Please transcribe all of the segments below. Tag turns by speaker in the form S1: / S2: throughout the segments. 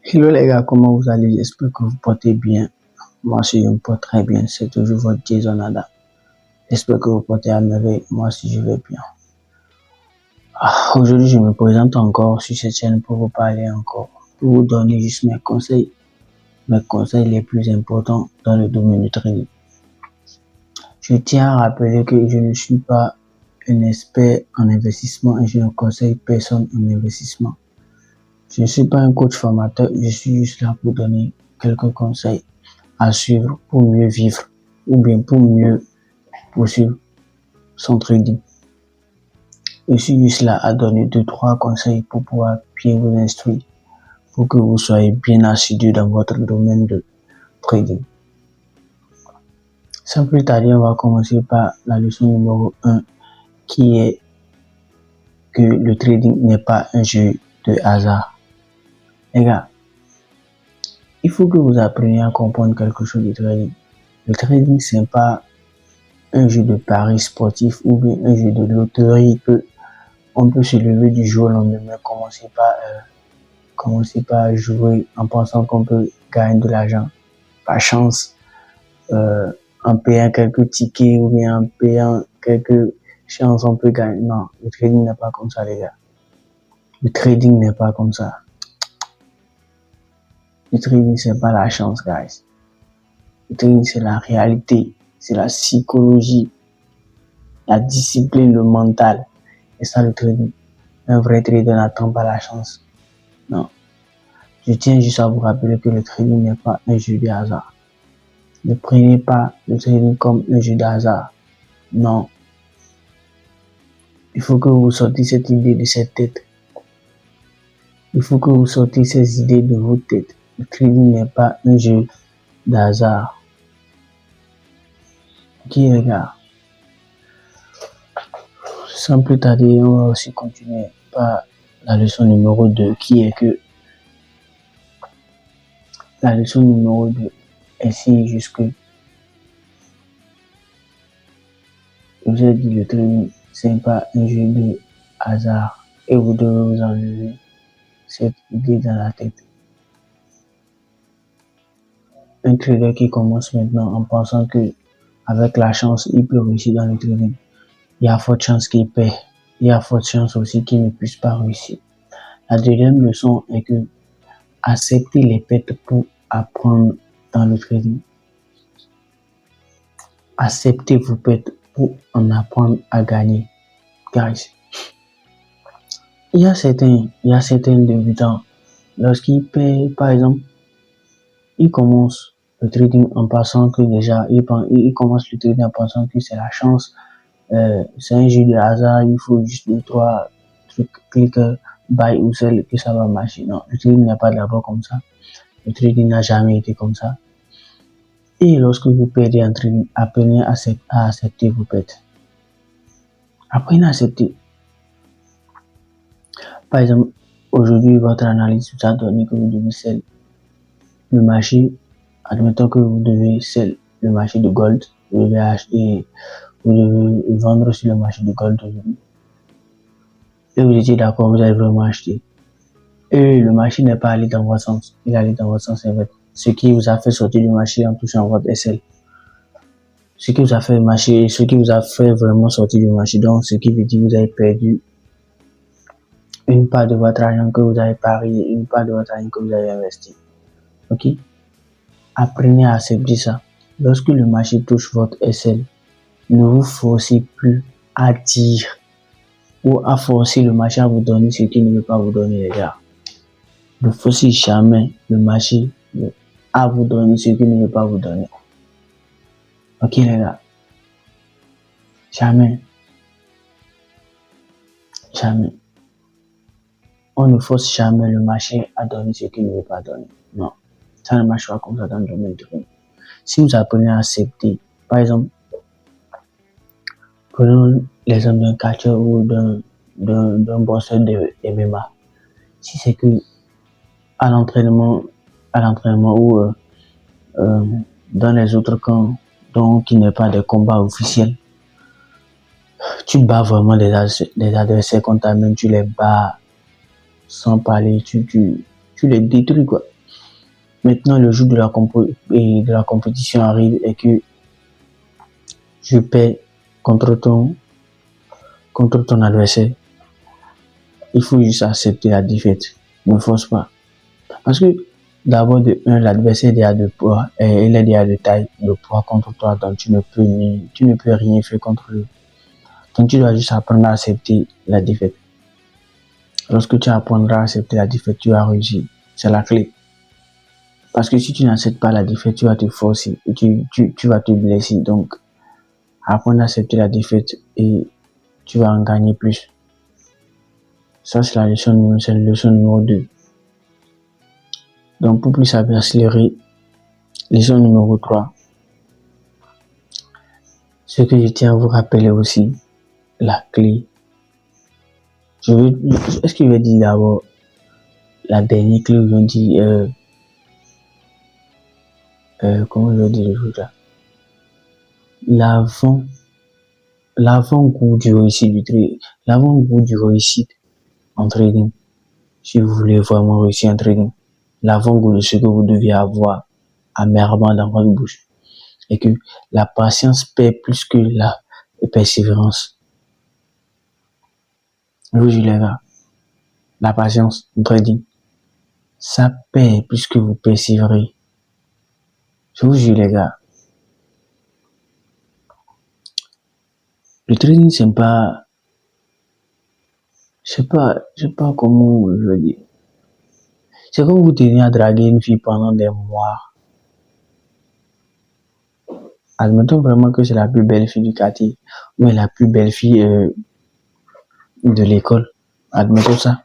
S1: Hello les gars, comment vous allez? J'espère que vous portez bien. Moi aussi, je me porte très bien. C'est toujours votre Jason Adam. J'espère que vous portez à merveille. Moi aussi, je vais bien. Aujourd'hui, je me présente encore sur cette chaîne pour vous parler encore, pour vous donner juste mes conseils les plus importants dans le domaine du trading. Je tiens à rappeler que je ne suis pas un expert en investissement et je ne conseille personne en investissement. Je ne suis pas un coach formateur, je suis juste là pour donner quelques conseils à suivre pour mieux vivre ou bien pour mieux poursuivre son trading. Je suis juste là à donner 2-3 conseils pour pouvoir bien vous instruire, pour que vous soyez bien assidu dans votre domaine de trading. Sans plus tarder, on va commencer par la leçon numéro 1 qui est que le trading n'est pas un jeu de hasard. Les gars, il faut que vous appreniez à comprendre quelque chose du trading. Le trading, ce n'est pas un jeu de paris sportif ou bien un jeu de loterie que on peut se lever du jour au lendemain, commencer par jouer en pensant qu'on peut gagner de l'argent par chance, en payant quelques tickets ou bien en payant quelques chances on peut gagner. Non, le trading n'est pas comme ça les gars. Le trading n'est pas comme ça. Le trading c'est pas la chance guys. Le trading c'est la réalité, c'est la psychologie, la discipline, le mental. Et ça le trading. Un vrai trader n'attend pas la chance. Non. Je tiens juste à vous rappeler que le trading n'est pas un jeu de hasard. Ne prenez pas le trading comme un jeu de hasard. Non. Il faut que vous sortiez cette idée de cette tête. Il faut que vous sortiez ces idées de votre tête. Le trading n'est pas un jeu de hasard. Ok les gars. Sans plus tarder, on va aussi continuer par la leçon numéro 2 qui est que la leçon numéro 2 est si jusque je vous ai dit le trading c'est pas un jeu de hasard et vous devez vous enlever cette idée dans la tête. Un trader qui commence maintenant en pensant que avec la chance il peut réussir dans le trading, il y a forte chance qu'il perd, il y a forte chance aussi qu'il ne puisse pas réussir. La deuxième leçon est que accepter les pertes pour apprendre dans le trading. Acceptez vos pertes pour en apprendre à gagner. Guys, il y a certains débutants, lorsqu'ils payent, par exemple, ils commencent le trading en pensant que déjà, ils commencent le trading en pensant que c'est la chance, c'est un jeu de hasard, il faut juste 2-3 trucs, clic, buy ou sell, que ça va marcher. Non, le trading n'est pas d'abord comme ça. Le trading n'a jamais été comme ça. Et lorsque vous perdez en trading, apprenez à accepter vos pertes. Apprenez à accepter. Par exemple, aujourd'hui, votre analyse vous a donné que vous devez sell le marché. Admettons que vous devez sell le marché de gold. Vous devez acheter, vous devez vendre sur le marché de gold aujourd'hui. Et vous étiez d'accord, vous avez vraiment acheté. Et le marché n'est pas allé dans votre sens. Il est allé dans votre sens inverse. Ce qui vous a fait sortir du marché en touchant votre SL. Ce qui vous a fait marcher, ce qui vous a fait vraiment sortir du marché. Donc, ce qui veut dire que vous avez perdu une part de votre argent que vous avez parié, une part de votre argent que vous avez investi. Ok? Apprenez à accepter ça. Lorsque le marché touche votre SL, ne vous forcez plus à dire ou à forcer le marché à vous donner ce qu'il ne veut pas vous donner, les gars. Ne forcez jamais le marché à vous donner ce qu'il ne veut pas vous donner. Ok, les gars? Jamais. Jamais. On ne force jamais le marché à donner ce qu'il ne veut pas donner. Non. Ça ne marche pas comme ça dans le domaine du trading. Si vous apprenez à accepter, par exemple, prenons l'exemple d'un catcheur ou d'un bosseur de MMA. Si c'est que à l'entraînement ou dans les autres camps, donc qui n'est pas des combats officiels, tu bats vraiment des adversaires contre toi-même, tu les bats sans parler, tu les détruis quoi. maintenant le jour de la compétition arrive et que je perds contre ton adversaire, il faut juste accepter la défaite. Ne force pas. Parce que d'abord, l'adversaire est déjà de poids, et il est déjà de taille, de poids contre toi, donc tu ne peux rien faire contre lui. Donc tu dois juste apprendre à accepter la défaite. Lorsque tu apprendras à accepter la défaite, tu vas réussir. C'est la clé. Parce que si tu n'acceptes pas la défaite, tu vas te forcer et tu vas te blesser. Donc, apprendre à accepter la défaite et tu vas en gagner plus. Ça, c'est la leçon numéro 2. Donc, pour plus accélérer, leçon numéro 3. Ce que je tiens à vous rappeler aussi, la clé. Est-ce que je vais dire d'abord la dernière clé où on dit, comment je vais dire le truc là? L'avant-goût du réussite en trading. Si vous voulez vraiment réussir en trading, l'avant-goût de ce que vous devez avoir amèrement dans votre bouche. Et que la patience paie plus que la persévérance. Je vous jure les gars, la patience en trading, ça paie plus que vous persévérez. Je vous jure les gars. Le trading, c'est pas, je sais pas comment je veux dire. C'est comme vous tenez à draguer une fille pendant des mois. Admettons vraiment que c'est la plus belle fille du quartier, ou la plus belle fille de l'école. Admettons ça.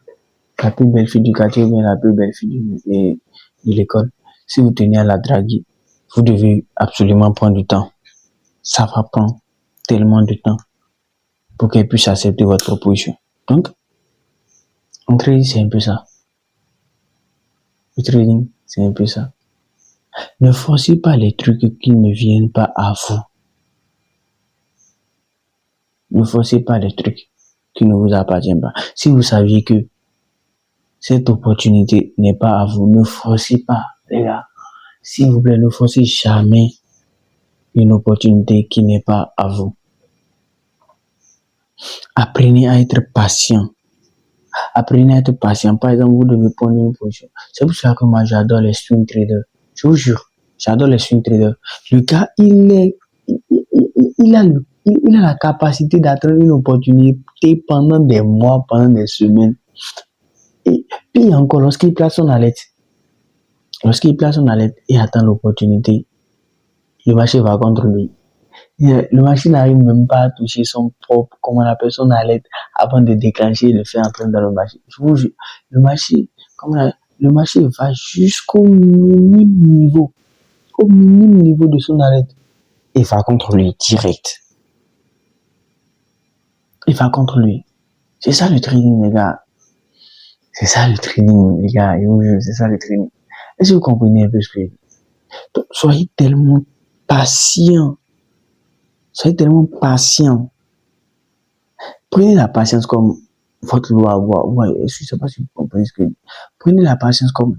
S1: La plus belle fille du quartier, ou la plus belle fille de l'école. Si vous tenez à la draguer, vous devez absolument prendre du temps. Ça va prendre tellement de temps pour qu'elle puisse accepter votre proposition. Donc, en trading, c'est un peu ça. Le trading, c'est un peu ça. Ne forcez pas les trucs qui ne viennent pas à vous. Ne forcez pas les trucs qui ne vous appartiennent pas. Si vous saviez que cette opportunité n'est pas à vous, ne forcez pas, les gars. S'il vous plaît, ne forcez jamais une opportunité qui n'est pas à vous. Apprenez à être patient. Apprenez à être patient. Par exemple, vous devez prendre une position. C'est pour ça que moi, j'adore les swing traders. Je vous jure, j'adore les swing traders. Le gars, il a la capacité d'atteindre une opportunité pendant des mois, pendant des semaines. Et puis encore, lorsqu'il place son alerte et attend l'opportunité, le marché va contre lui. Le marché n'arrive même pas à toucher son propre, comment on appelle, son alerte avant de déclencher et le faire entrer dans le marché. Je vous jure, le marché va jusqu'au minime niveau de son alerte. Il va contre lui direct. Il va contre lui. C'est ça le trading, les gars. C'est ça le trading, les gars. C'est ça le trading. Est-ce que vous comprenez un peu ce que je dis? Donc, soyez tellement patient. Prenez la patience comme votre loi. Ouais, je ne sais pas si vous comprenez ce que je dis. Prenez la patience comme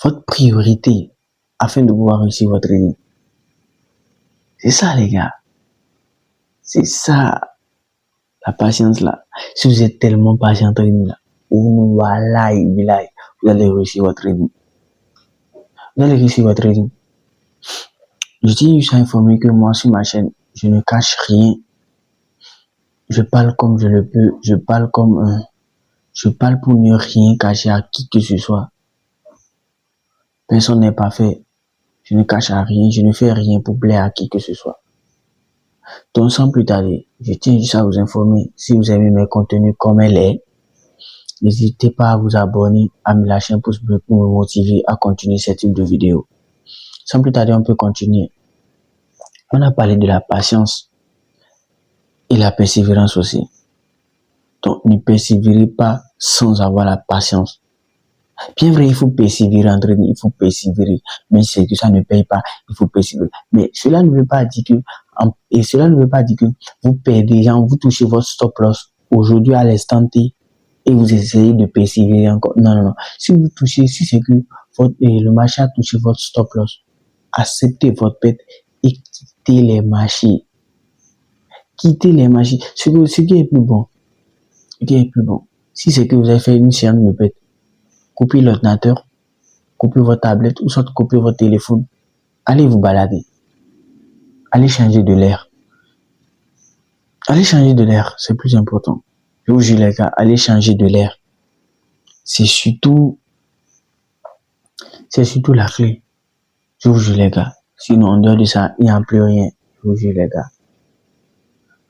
S1: votre priorité afin de pouvoir réussir votre trading. C'est ça, les gars. C'est ça, la patience là. Si vous êtes tellement patient en trading là, vous allez réussir votre trading. Je tiens juste à informer que moi, sur ma chaîne, je ne cache rien. Je parle comme je le peux. Je parle pour ne rien cacher à qui que ce soit. Personne n'est parfait. Je ne cache à rien. Je ne fais rien pour plaire à qui que ce soit. Donc, sans plus tarder, je tiens juste à vous informer. Si vous aimez mes contenus comme elle est, n'hésitez pas à vous abonner, à me lâcher un pouce bleu pour me motiver à continuer ce type de vidéo. Sans plus tarder, on peut continuer. On a parlé de la patience et la persévérance aussi. Donc, ne persévérez pas sans avoir la patience. Bien vrai, il faut persévérer en trading, il faut persévérer. Mais c'est que ça ne paye pas, il faut persévérer. Mais cela ne veut pas dire que vous perdez, vous touchez votre stop loss aujourd'hui à l'instant T et vous essayez de persévérer encore. Non, non, non. Si vous touchez, si c'est que le marché a touché votre stop loss, acceptez votre perte et quittez les marchés. Quittez les marchés. Ce qui est plus bon, ce qui est plus bon, si c'est que vous avez fait une séance de perte, coupez l'ordinateur, coupez votre tablette ou soit coupez votre téléphone. Allez vous balader. Allez changer de l'air. Allez changer de l'air, c'est plus important. Je vous jure les gars, allez changer de l'air. C'est surtout la clé. Je vous jure les gars. Sinon, en dehors de ça, il n'y a plus rien. Je vous jure les gars.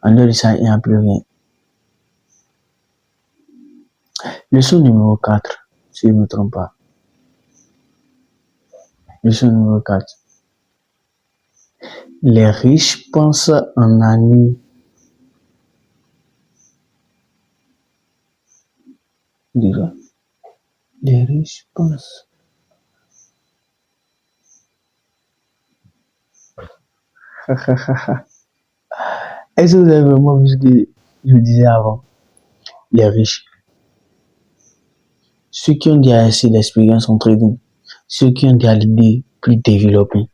S1: En dehors de ça, il n'y a plus rien. Leçon numéro 4, si je ne me trompe pas. Leçon numéro 4. Les riches pensent en la nuit. Déjà. Les riches pensent. Est-ce que vous avez vraiment vu ce que je disais avant? Les riches. Ceux qui ont déjà assez d'expérience en trading. Ceux qui ont déjà l'idée plus développée.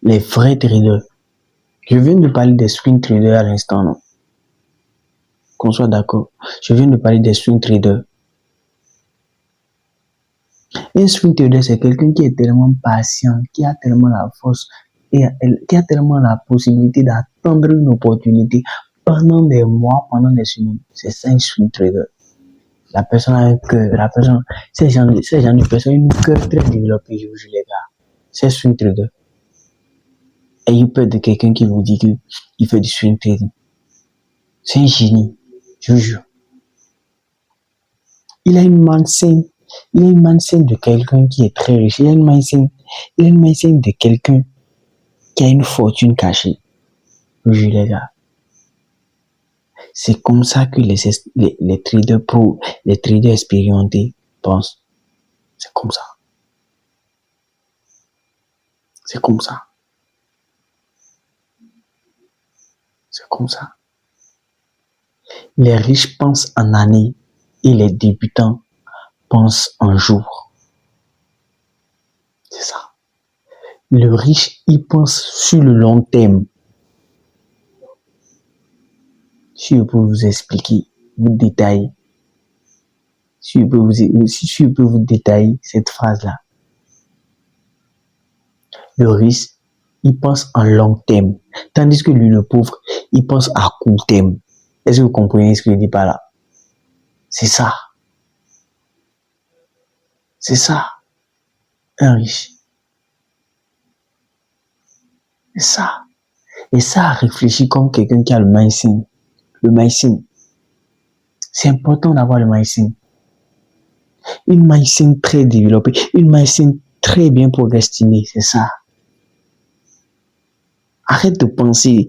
S1: Les vrais traders. Je viens de parler des swing traders à l'instant, non? Qu'on soit d'accord. Je viens de parler des swing traders. Un swing trader, c'est quelqu'un qui est tellement patient, qui a tellement la force et qui a tellement la possibilité d'attendre une opportunité pendant des mois, pendant des semaines. C'est ça un swing trader. La personne a un cœur, ces gens de personnes ont un cœur très développé, je vous jure les gars. C'est swing trader. Ayez peur de quelqu'un qui vous dit qu'il fait du swing trading. C'est un génie, je vous jure. Il a une mindset de quelqu'un qui est très riche. Il a une mindset de quelqu'un qui a une fortune cachée. Je vous jure les gars. C'est comme ça que les traders pro, les traders expérimentés pensent. C'est comme ça. C'est comme ça. C'est comme ça. Les riches pensent en années et les débutants pensent en jours. C'est ça. Le riche, il pense sur le long terme. Si je peux vous expliquer, vous détailler, si je peux vous détailler cette phrase-là. Le riche, il pense en long terme, tandis que lui, le pauvre, il pense à court terme. Est-ce que vous comprenez ce que je dis par là? C'est ça. C'est ça, un riche. C'est ça. Et ça réfléchit comme quelqu'un qui a le mindset. Le mindset. C'est important d'avoir le mindset. Une mindset très développée, une mindset très bien procrastinée, c'est ça. Arrête de penser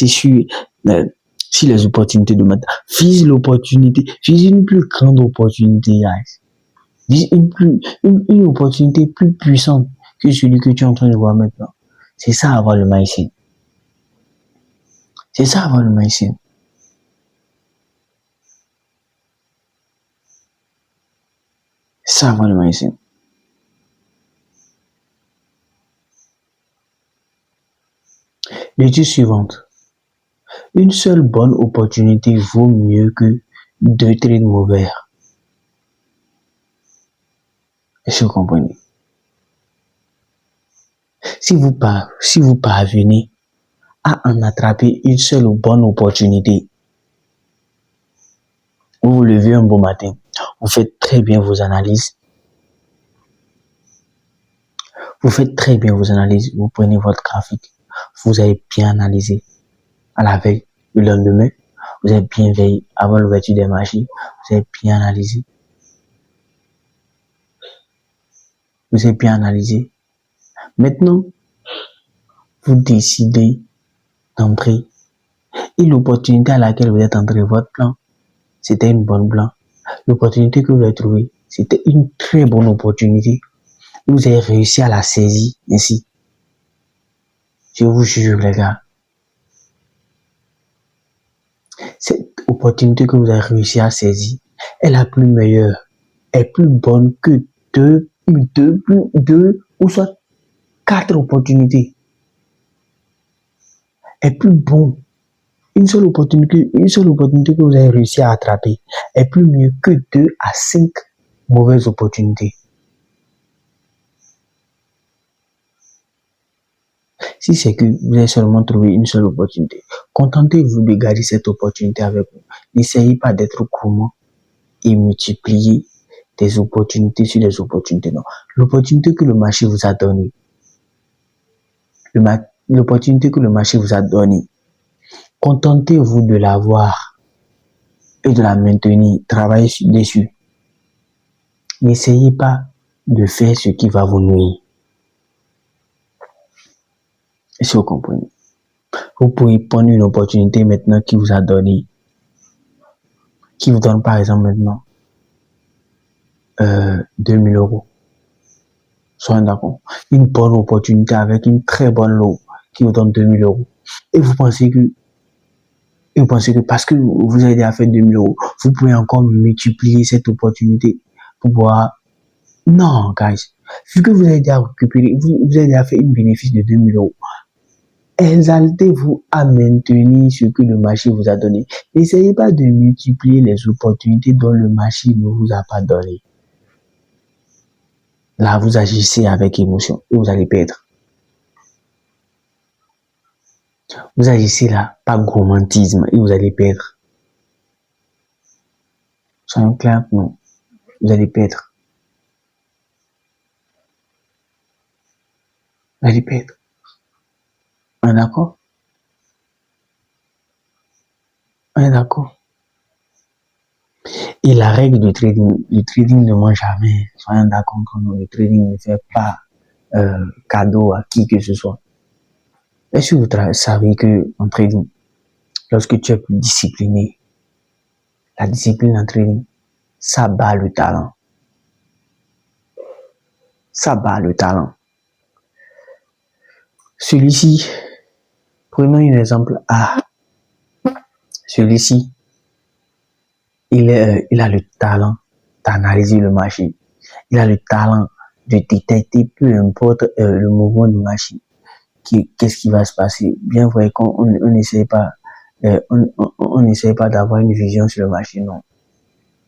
S1: sur les opportunités de maintenant. Vise l'opportunité, vise une plus grande opportunité, guys. Vise une opportunité plus puissante que celui que tu es en train de voir maintenant. C'est ça avoir le mindset. C'est ça avoir le mindset. C'est ça avoir le mindset. L'étude suivante. Une seule bonne opportunité vaut mieux que 2 trades mauvais. Est-ce que vous comprenez? Si vous parvenez à en attraper une seule bonne opportunité, vous vous levez un beau matin, vous faites très bien vos analyses, vous prenez votre graphique, vous avez bien analysé à la veille, le lendemain, vous avez bien veillé avant l'ouverture des marchés, vous avez bien analysé. Maintenant, vous décidez d'entrer. Et l'opportunité à laquelle vous êtes entré, votre plan, c'était une bonne plan. L'opportunité que vous avez trouvée, c'était une très bonne opportunité. Vous avez réussi à la saisir ainsi. Je vous jure, les gars. Cette opportunité que vous avez réussi à saisir est la plus meilleure, est plus bonne que deux ou soit 4 opportunités. Est plus bon. Une seule opportunité que vous avez réussi à attraper est plus mieux que 2 à 5 mauvaises opportunités. Si c'est que vous avez seulement trouvé une seule opportunité, contentez-vous de garder cette opportunité avec vous. N'essayez pas d'être gourmand et multiplier des opportunités sur des opportunités. Non. L'opportunité que le marché vous a donnée, l'opportunité que le marché vous a donnée, contentez-vous de l'avoir et de la maintenir. Travaillez dessus. N'essayez pas de faire ce qui va vous nuire. Si vous comprenez. Vous pouvez prendre une opportunité maintenant qui vous a donné, qui vous donne par exemple maintenant 2000 euros. Soyez d'accord. Une bonne opportunité avec une très bonne lot qui vous donne 2000 euros. Et vous pensez que parce que vous avez déjà fait 2000 euros, vous pouvez encore multiplier cette opportunité pour pouvoir... Non, guys. Vu que vous avez déjà récupéré, vous avez déjà fait un bénéfice de 2000 euros, exaltez-vous à maintenir ce que le marché vous a donné. N'essayez pas de multiplier les opportunités dont le marché ne vous a pas donné. Là, vous agissez avec émotion et vous allez perdre. Vous agissez là par gourmandisme et vous allez perdre. Soyons clairs, non. Vous allez perdre. Vous allez perdre. On est d'accord? On est d'accord? Et la règle du trading ne ment jamais. Soyons d'accord que non, le trading ne fait pas cadeau à qui que ce soit. Est-ce que vous savez que en trading, lorsque tu es plus discipliné, la discipline en trading, ça bat le talent. Ça bat le talent. Celui-ci, prenons un exemple A. Celui-ci, il a le talent d'analyser le marché. Il a le talent de détecter peu importe le mouvement du marché. Qu'est-ce qui va se passer? Bien vrai qu'on n'essaie pas, on n'essaie pas d'avoir une vision sur le marché, non.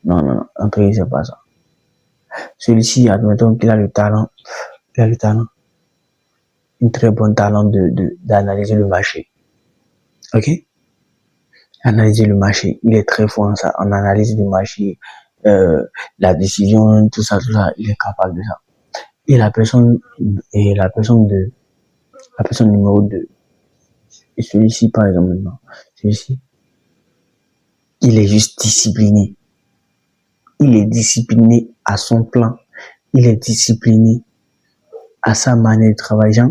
S1: Non, en fait, c'est pas ça. Celui-ci, admettons qu'il a le talent, un très bon talent d'analyser le marché. Ok? Analyser le marché. Il est très fort en ça, en analyse du marché, la décision, tout ça, il est capable de ça. Et la personne numéro 2, et celui-ci, par exemple, maintenant, celui-ci, il est juste discipliné. Il est discipliné à son plan. Il est discipliné à sa manière de travailler.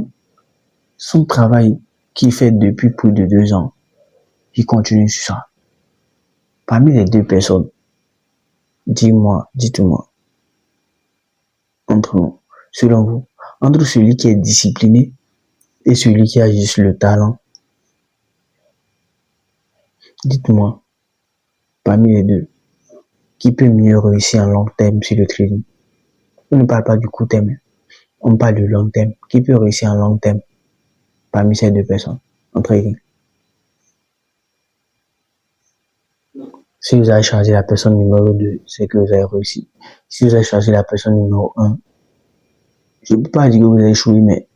S1: Son travail qu'il fait depuis plus de 2 ans, il continue sur ça. Parmi les deux personnes, dites-moi, entre nous, selon vous, entre celui qui est discipliné et celui qui a juste le talent, dites-moi, parmi les deux, qui peut mieux réussir en long terme sur le trading? On ne parle pas du court terme, on parle du long terme. Qui peut réussir en long terme parmi ces deux personnes en trading? Si vous avez choisi la personne numéro 2, c'est que vous avez réussi. Si vous avez choisi la personne numéro 1, je ne peux pas dire que vous avez échoué, mais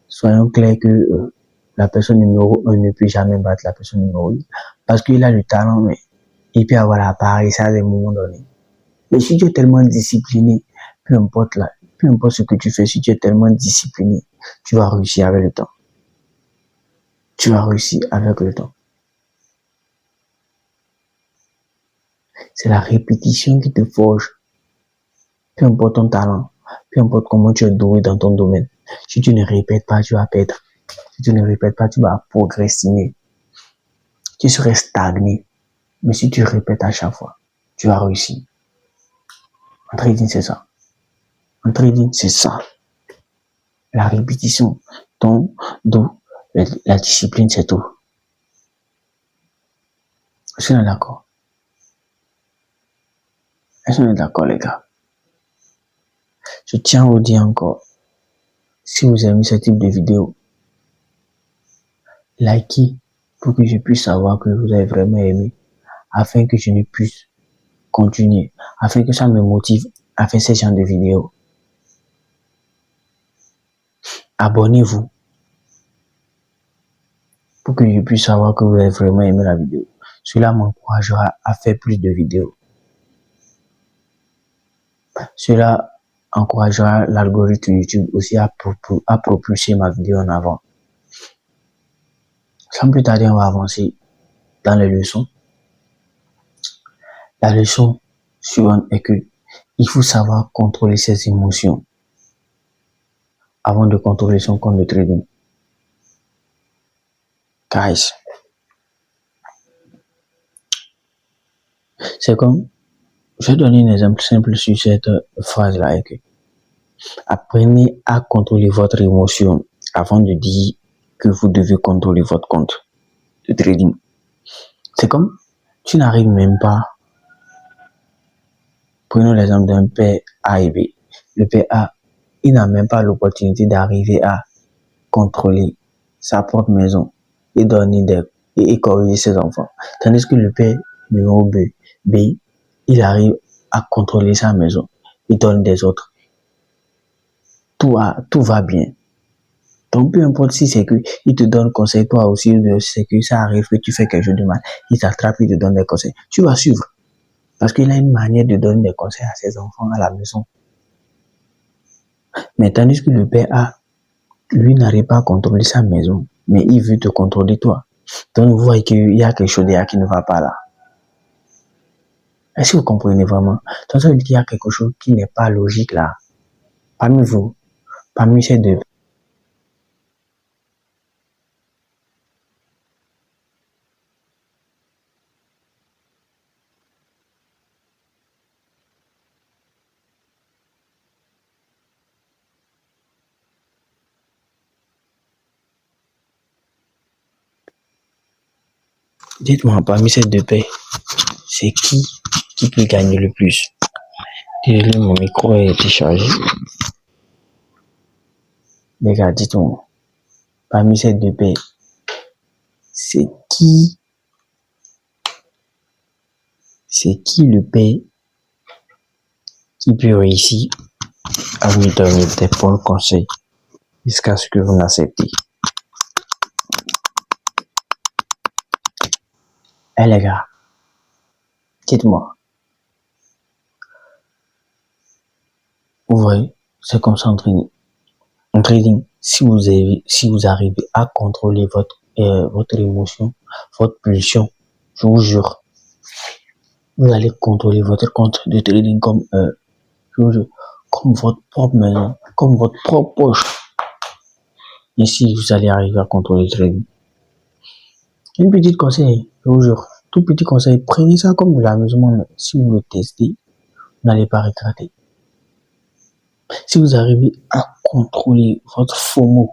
S1: soyons clairs que la personne numéro 1 ne peut jamais battre la personne numéro 1. Parce qu'il a le talent, mais il peut avoir l'appareil, ça à des moments donnés. Mais si tu es tellement discipliné, peu importe ce que tu fais, si tu es tellement discipliné, tu vas réussir avec le temps. Tu vas réussir avec le temps. C'est la répétition qui te forge. Peu importe ton talent, peu importe comment tu es doué dans ton domaine. Si tu ne répètes pas, tu vas perdre. Si tu ne répètes pas, tu vas progresser. Tu serais stagné. Mais si tu répètes à chaque fois, tu vas réussir. En trading, c'est ça. En trading, c'est ça. La répétition, la discipline, c'est tout. Est-ce qu'on est d'accord? Est-ce qu'on est d'accord, les gars? Je tiens à vous dire encore, si vous aimez ce type de vidéo, likez pour que je puisse savoir que vous avez vraiment aimé, afin que je ne puisse continuer, afin que ça me motive à faire ce genre de vidéos. Abonnez-vous pour que je puisse savoir que vous avez vraiment aimé la vidéo. Cela m'encouragera à faire plus de vidéos. Cela encouragera l'algorithme YouTube aussi à propulser ma vidéo en avant. Sans plus tarder, on va avancer dans les leçons. La leçon suivante est que il faut savoir contrôler ses émotions avant de contrôler son compte de trading. Guys, c'est comme, je vais donner un exemple simple sur cette phrase-là. Apprenez à contrôler votre émotion avant de dire que vous devez contrôler votre compte de trading. C'est comme, tu n'arrives même pas, prenons l'exemple d'un père A et B. Le père A, il n'a même pas l'opportunité d'arriver à contrôler sa propre maison et donner et corriger ses enfants. Tandis que le père numéro B, il arrive à contrôler sa maison et donne des autres. Tout va bien. Donc, peu importe si c'est que il te donne conseil, toi aussi, c'est que ça arrive que tu fais quelque chose de mal, il t'attrape, il te donne des conseils. Tu vas suivre. Parce qu'il a une manière de donner des conseils à ses enfants à la maison. Mais tandis que le père A, lui, n'arrive pas à contrôler sa maison, mais il veut te contrôler toi. Donc, vous voyez qu'il y a quelque chose derrière qui ne va pas là. Est-ce que vous comprenez vraiment? Donc, ça veut dire qu'il y a quelque chose qui n'est pas logique là. Parmi vous, parmi ces deux. Dites-moi, parmi ces deux paires, c'est qui peut gagner le plus? Désolé, mon micro est déchargé. Les gars, dites-moi, parmi ces deux paires, c'est qui le père qui peut réussir à vous donner des bons conseils jusqu'à ce que vous n'acceptez? Eh les gars, dites-moi, vous voyez, c'est comme ça en trading. En trading, si vous arrivez à contrôler votre émotion, votre pulsion, je vous jure, vous allez contrôler votre compte de trading comme votre propre maison, comme votre propre poche. Ici, vous allez arriver à contrôler le trading. Une petite conseil, je vous jure, tout petit conseil, prenez ça comme de l'amusement. Si vous le testez, vous n'allez pas regretter. Si vous arrivez à contrôler votre FOMO,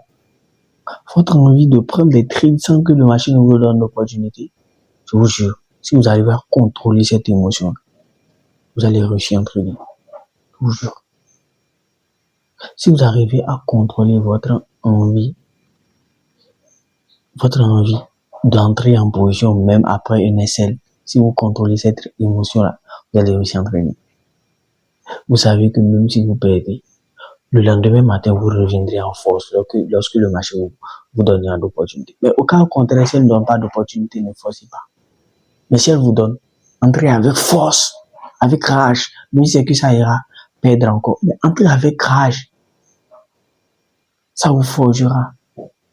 S1: votre envie de prendre des trades sans que le marché ne vous donne l'opportunité, je vous jure, si vous arrivez à contrôler cette émotion, vous allez réussir en trading. Je vous jure. Si vous arrivez à contrôler votre envie d'entrer en position même après une SL, si vous contrôlez cette émotion-là, vous allez réussir en trading. Vous savez que même si vous perdez, le lendemain matin, vous reviendrez en force lorsque le marché vous donnera d'opportunités. Mais au cas contraire, si elle ne donne pas d'opportunité, ne forcez pas. Mais si elle vous donne, entrez avec force, avec rage, même si c'est que ça ira perdre encore. Mais entrez avec rage. Ça vous forgera.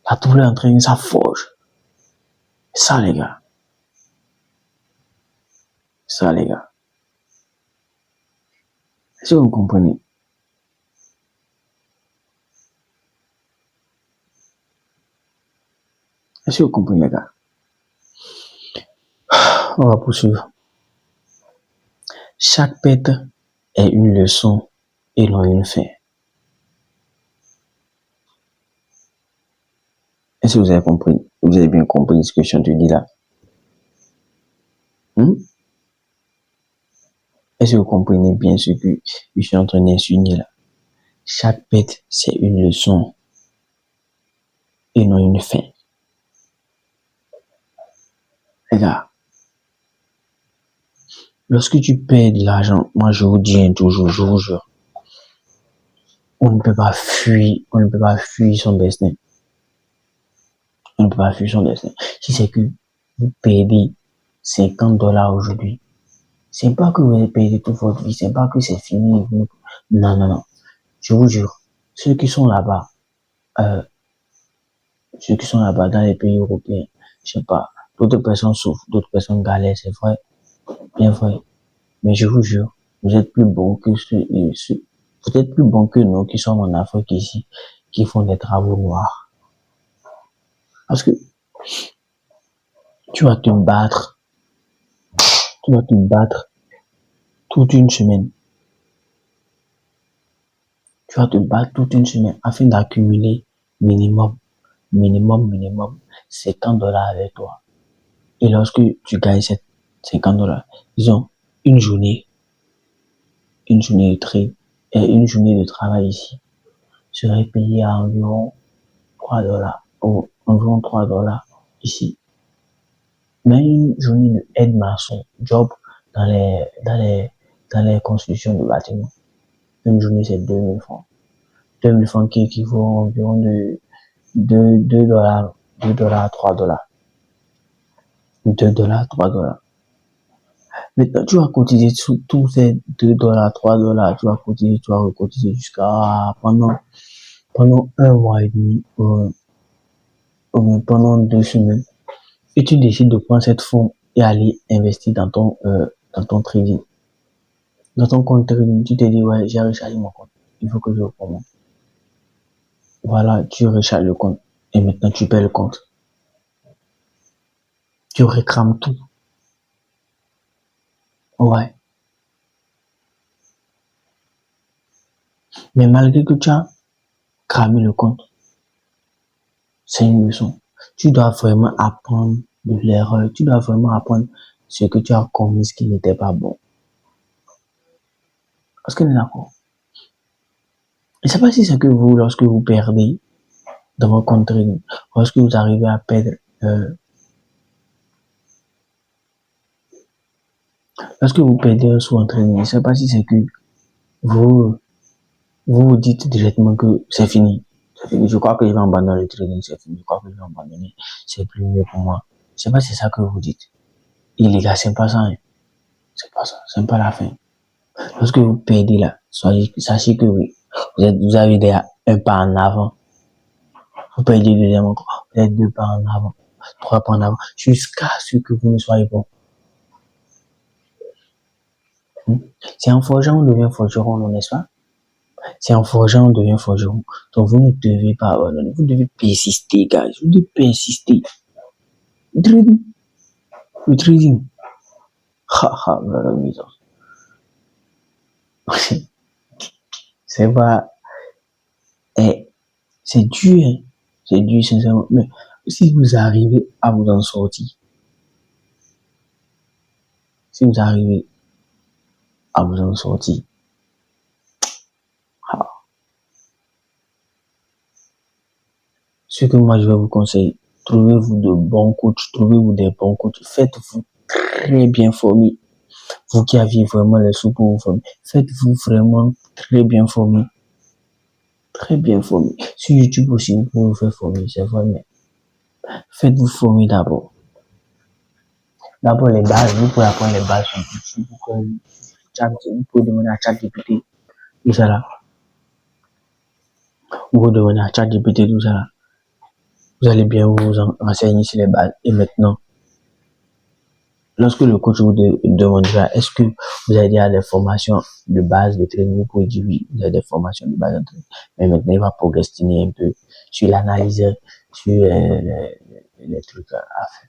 S1: La douleur entraînée, ça forge. Ça, les gars. Ça, les gars. Est-ce que vous comprenez? Est-ce que vous comprenez, les gars? On va poursuivre. Chaque perte est une leçon et non une fin. Est-ce que vous avez compris? Vous avez bien compris ce que je te dis là? Est-ce que vous comprenez bien ce que je suis en train d'insinuer là? Chaque perte, c'est une leçon et non une fin. Regarde, lorsque tu perds de l'argent, moi je vous dis toujours, je vous jure, on ne peut pas fuir son destin. On ne peut pas fuir son destin. Si c'est que vous perdez $50 aujourd'hui, c'est pas que vous avez perdu toute votre vie, c'est pas que c'est fini. Non, non, non. Je vous jure, ceux qui sont là-bas, dans les pays européens, je sais pas, d'autres personnes souffrent, d'autres personnes galèrent, c'est vrai, bien vrai. Mais je vous jure, vous êtes plus bons que vous êtes plus bons que nous qui sommes en Afrique ici, qui font des travaux noirs. Parce que tu vas te battre toute une semaine. Tu vas te battre toute une semaine afin d'accumuler minimum $50 avec toi. Et lorsque tu gagnes ces $50, disons, une journée une journée de travail ici serait payée à environ $3 ou environ $3 ici. Mais une journée de aide-maçon, job dans les constructions de bâtiments, une journée c'est 2000 francs. 2000 francs qui équivaut à environ de $2, $2 à $3. $2, $3. Maintenant, tu vas cotiser sous tous ces $2, $3, tu vas recotiser jusqu'à pendant un mois et demi, ou pendant 2 semaines. Et tu décides de prendre cette fonds et aller investir dans ton trading. Dans ton compte trading, tu te dis, ouais, j'ai rechargé mon compte. Il faut que je recommence. Voilà, tu recharges le compte. Et maintenant, tu paies le compte. Tu réclames tout. Ouais. Mais malgré que tu as cramé le compte, c'est une leçon. Tu dois vraiment apprendre de l'erreur. Tu dois vraiment apprendre ce que tu as commis, ce qui n'était pas bon. Parce que d'accord. Je ne sais pas si c'est que vous, lorsque vous perdez dans votre compte trading, lorsque vous arrivez à perdre, lorsque vous perdez un sou en trading, je ne sais pas si c'est que vous vous dites directement que c'est fini. Je crois que je vais abandonner le trading, c'est fini. Je crois que je vais abandonner, c'est plus mieux pour moi. Je ne sais pas si c'est ça que vous dites. Et les gars, c'est pas ça. Hein. C'est pas ça. C'est pas la fin. Lorsque vous perdez là, sachez que oui, vous avez déjà un pas en avant. Vous perdez le deuxième encore. Vous êtes 2 pas en avant, 3 pas en avant, jusqu'à ce que vous ne soyez bon. C'est en forgeant on devient forgeron, n'est-ce pas? C'est en forgeant on devient forgeron. Donc vous ne devez pas abandonner. Vous devez persister, guys. Vous devez persister. Le trading. C'est pas, c'est dur, hein. C'est dur, sincèrement. Mais si vous arrivez à vous en sortir, ce que moi je vais vous conseiller, trouvez-vous de bons coachs, trouvez-vous des bons coachs, faites-vous très bien former. Vous qui aviez vraiment les sous pour vous former, faites-vous vraiment très bien former. Très bien formé. Sur YouTube aussi, vous pouvez vous faire former, c'est vrai, mais faites-vous former d'abord. D'abord les bases, vous pouvez apprendre les bases sur YouTube, vous pouvez demander à ChatGPT, tout ça là. Vous pouvez demander à ChatGPT, tout ça là. Vous allez bien vous renseigner sur les bases. Et maintenant, lorsque le coach vous demandera, est-ce que vous avez déjà des formations de base de trading, vous pouvez dire oui, vous avez des formations de base de trading. Mais maintenant, il va procrastiner un peu sur l'analyse, sur les trucs à faire.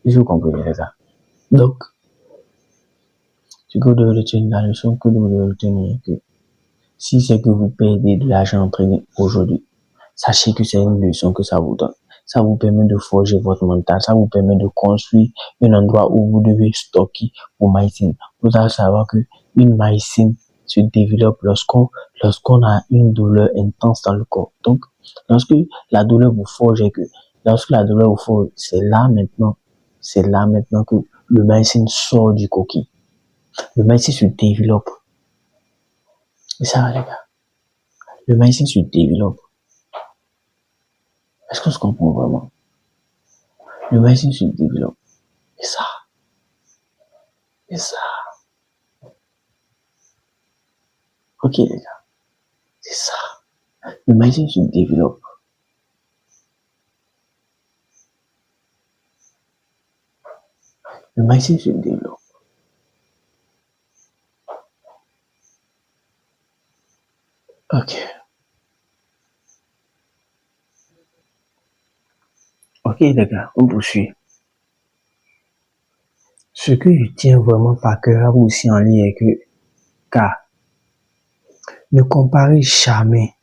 S1: Je vous comprenez ça. Donc, ce que vous devez retenir, la leçon que vous devez retenir, que si c'est que vous perdez de l'argent en trading aujourd'hui, sachez que c'est une leçon que ça vous donne. Ça vous permet de forger votre mental. Ça vous permet de construire un endroit où vous devez stocker vos mycines. Vous allez savoir que une mycine se développe lorsqu'on a une douleur intense dans le corps. Donc, lorsque la douleur vous forge et que, lorsque la douleur vous forge, c'est là maintenant que le mycine sort du coquille. Le mycine se développe. C'est ça, les gars. Le mycine se développe. Est-ce qu'on se comprend vraiment? Le mycine se développe. C'est ça. C'est ça. Ok, les gars. C'est ça. Le mycine se développe. Le mycine se développe. Ok. Ok, les gars, on poursuit. Ce que je tiens vraiment par cœur à vous aussi en ligne est que, car, ne comparez jamais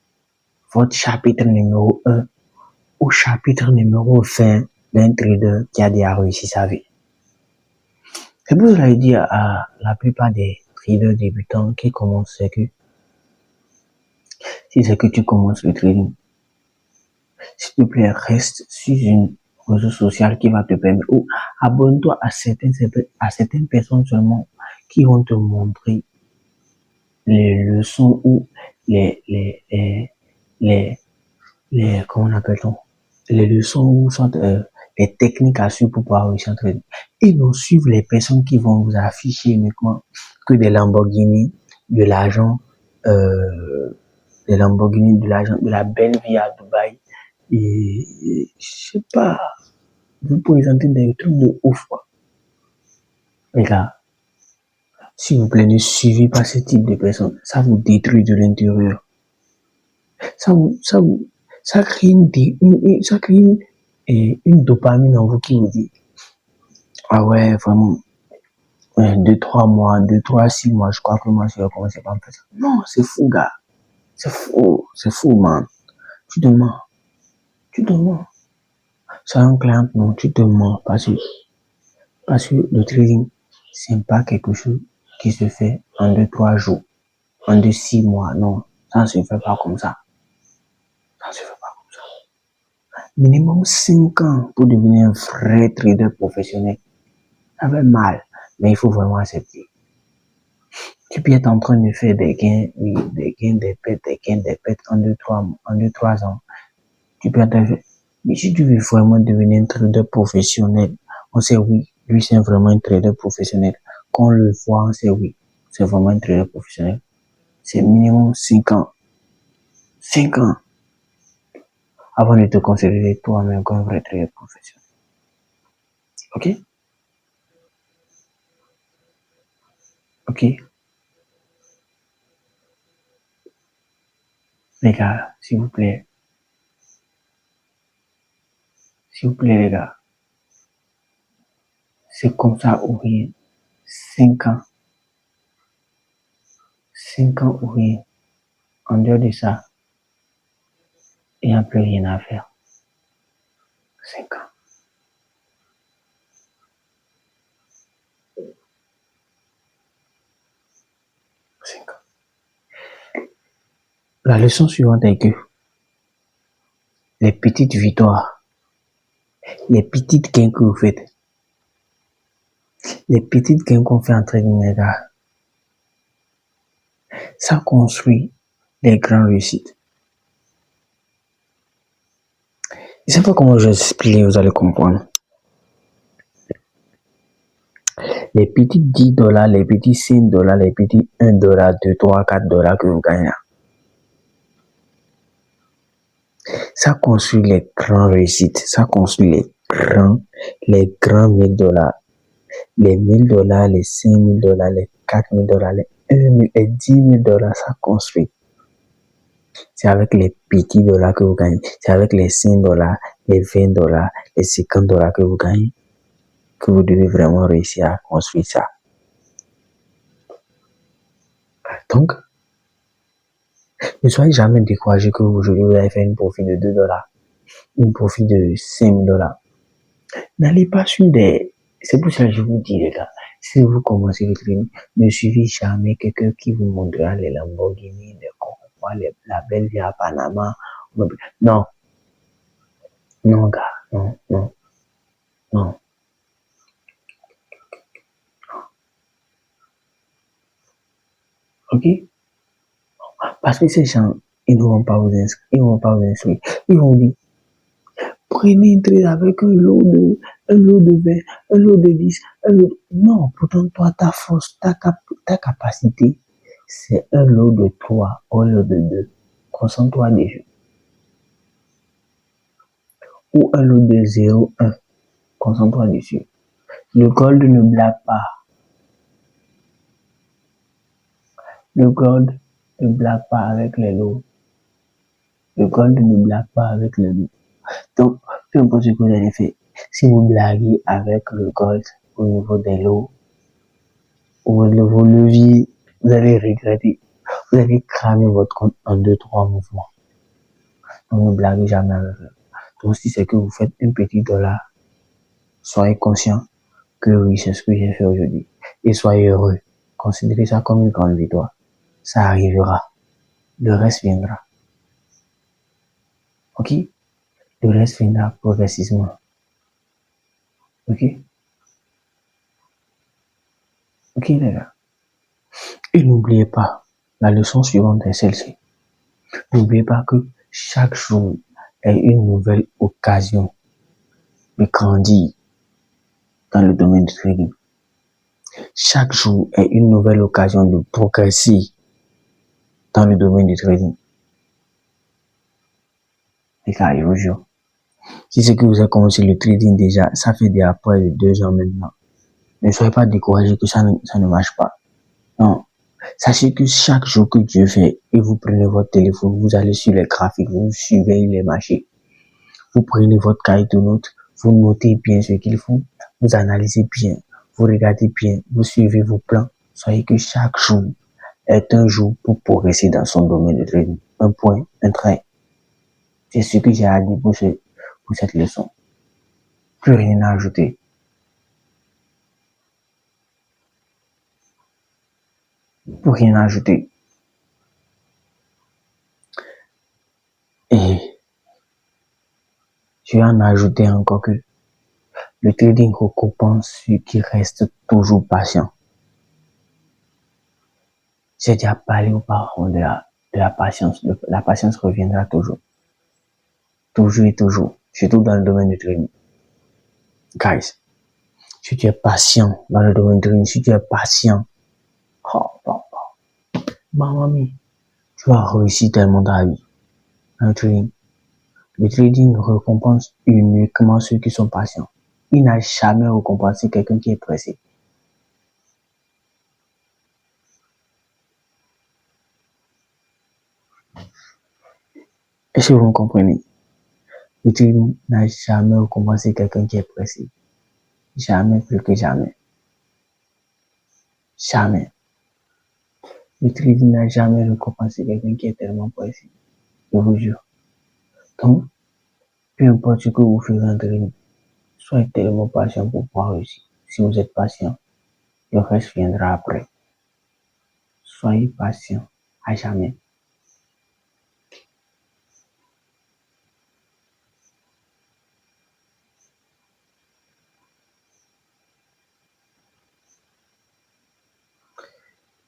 S1: votre chapitre numéro 1 au chapitre numéro 20 d'un trader qui a déjà réussi sa vie. C'est pour cela que je dis à la plupart des traders débutants qui commencent, c'est que si c'est que tu commences le trading, s'il te plaît, reste sur une réseau social qui va te permettre, ou abonne-toi à certaines personnes seulement qui vont te montrer les leçons ou comment on appelle-t-on, les leçons ou soit les techniques à suivre pour pouvoir réussir en trading. Et non suivre les personnes qui vont vous afficher uniquement que des Lamborghini, de l'argent, de la belle vie à Dubaï. Et je sais pas, vous présentez des trucs de ouf, quoi. Les gars, s'il vous plaît, ne suivez pas ce type de personnes. Ça vous détruit de l'intérieur. Ça crée une dopamine en vous qui vous dit, ah ouais, vraiment, 2, 3 mois, 2, 3, 6 mois, je crois que moi, je vais commencer par me faire ça. Non, c'est fou, gars. C'est fou, man. Tu te mens. Tu te mens. C'est un client, non, tu te mens. Parce que le trading, c'est pas quelque chose qui se fait en 2, 3 jours, en 6 mois. Non, ça ne se fait pas comme ça. Ça ne se fait pas comme ça. Minimum 5 ans pour devenir un vrai trader professionnel. Ça fait mal, mais il faut vraiment accepter. Tu peux être en train de faire des gains, oui, des gains, des pertes en 2, 3 ans. Tu peux être, mais si tu veux vraiment devenir un trader professionnel, on sait oui, lui c'est vraiment un trader professionnel. Quand on le voit, on sait oui, c'est vraiment un trader professionnel. C'est minimum 5 ans. 5 ans avant de te considérer toi-même comme un vrai trader professionnel. Ok? Ok? Les gars, s'il vous plaît, les gars, c'est comme ça ou rien. 5 ans. 5 ans ou rien. En dehors de ça, il n'y a plus rien à faire. 5 ans. 5 ans. La leçon suivante est que les petites victoires, les petites gains que vous faites, les petites gains qu'on fait en trading, les gars, ça construit des grandes réussites. Je ne sais pas comment je vais expliquer, vous allez comprendre. Les petits 10 $, les petits 5 $, les petits 1 $, 2, 3, 4 $ que vous gagnez, ça construit les grandes réussites, ça construit les grands 1000 $, les 1000 $, les 5000 $, les 4000 $, les 1000, les 10 000 $, ça construit. C'est avec les petits dollars que vous gagnez, c'est avec les 5 $, les 20 $, les 50 $ que vous gagnez, que vous devez vraiment réussir à construire ça. Donc, ne soyez jamais découragé que aujourd'hui vous allez faire un profit de 2 $. un profit de 5 000 $. N'allez pas sur des... C'est pour ça que je vous dis, les gars, si vous commencez le trading, ne suivez jamais quelqu'un qui vous montrera les Lamborghini, la belle vie à Panama. Non, non, gars, non, non, non. Ok? Parce que ces gens, ils ne vont pas vous inscrire, ils vont pas vous instruire. Ils vont dire, prenez un trade avec un lot de 20, un lot de 10, un lot de... Non, pourtant, toi, ta force, ta capacité, c'est un lot de 3 ou un lot de 2. Concentre-toi dessus. Ou un lot de 0, 1. Concentre-toi dessus. Le gold ne blague pas. Le gold ne blague pas avec les lots. Le gold ne blague pas avec les lots. Donc, peu importe ce que vous allez faire, si vous blaguez avec le gold au niveau des lots, ou vos leviers, vous allez regretter. Vous allez cramer votre compte en 2-3 mouvements. Donc, ne blaguez jamais avec eux. Donc, si c'est que vous faites un petit dollar, soyez conscient que oui, c'est ce que j'ai fait aujourd'hui. Et soyez heureux. Considérez ça comme une grande victoire. Ça arrivera. Le reste viendra. Ok? Le reste viendra progressivement. Ok? Ok, les gars. Et n'oubliez pas, la leçon suivante est celle-ci. N'oubliez pas que chaque jour est une nouvelle occasion de grandir dans le domaine du trading. Chaque jour est une nouvelle occasion de progresser dans le domaine du trading. Les gars, je vous jure. Si c'est que vous avez commencé le trading déjà, ça fait déjà près de 2 ans maintenant. Ne soyez pas découragés que ça ne marche pas. Non. Sachez que chaque jour que Dieu fait, et vous prenez votre téléphone, vous allez sur les graphiques, vous suivez les marchés. Vous prenez votre cahier de notes, vous notez bien ce qu'ils font, vous analysez bien, vous regardez bien, vous suivez vos plans. Soyez que chaque jour est un jour pour progresser dans son domaine de trading. Un point, un trait. C'est ce que j'ai à dire pour cette leçon. Plus rien à ajouter. Plus rien à ajouter. Et je vais en ajouter encore que le trading récompense ceux qui restent toujours patients. J'ai déjà parlé auparavant de la patience. La patience reviendra toujours. Toujours et toujours. Surtout dans le domaine du trading. Guys, si tu es patient dans le domaine du trading, si tu es patient, mamma mia, tu vas réussir tellement ta vie dans le trading. Le trading récompense uniquement ceux qui sont patients. Il n'a jamais récompensé quelqu'un qui est pressé. Est-ce que vous me comprenez? Le trading n'a jamais récompensé quelqu'un qui est pressé. Jamais, plus que jamais. Jamais. Le trading n'a jamais récompensé quelqu'un qui est tellement pressé. Je vous jure. Donc, peu importe ce que vous faites en trading, soyez tellement patient pour pouvoir réussir. Si vous êtes patient, le reste viendra après. Soyez patient à jamais.